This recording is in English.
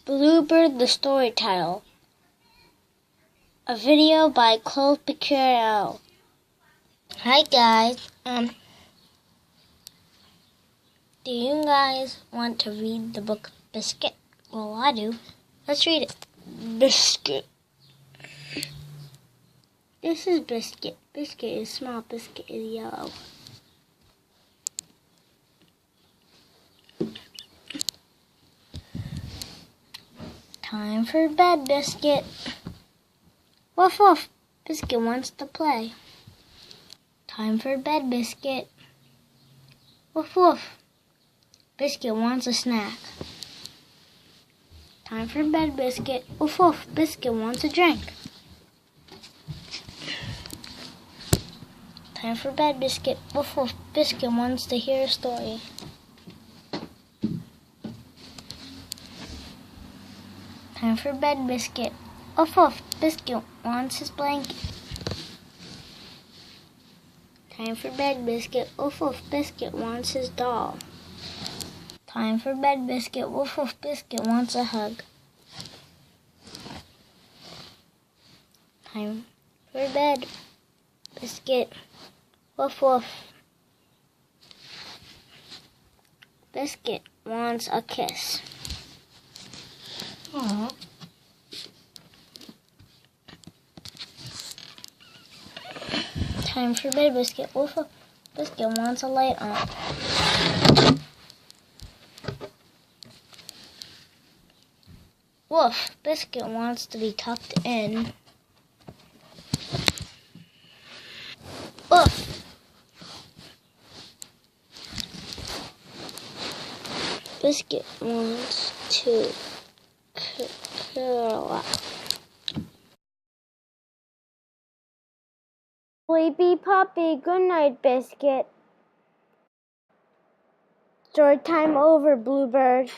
Bluebird the Storyteller. A video by Biscuit. Hi guys. Do you guys want to read the book Biscuit? Well, I do. Let's read it. Biscuit. This is Biscuit. Biscuit is small. Biscuit is yellow. Time for bed, Biscuit. Woof woof. Biscuit wants to play. Time for bed, Biscuit. Woof woof. Biscuit wants a snack. Time for bed, Biscuit. Woof woof. Biscuit wants a drink. Time for bed, Biscuit. Woof woof. Biscuit wants to hear a story. Time for bed, Biscuit. Woof woof. Biscuit wants his blanket. Time for bed, Biscuit. Woof woof. Biscuit wants his doll. Time for bed, Biscuit. Woof woof. Biscuit wants a hug. Time for bed, Biscuit. Woof woof. Biscuit wants a kiss. Aww. Time for bed, Biscuit. Woof woof. Biscuit wants a light on. Woof. Biscuit wants to be tucked in. Woof. Biscuit wants to curl up. Sleepy puppy, good night, Biscuit. Story time over, Bluebird.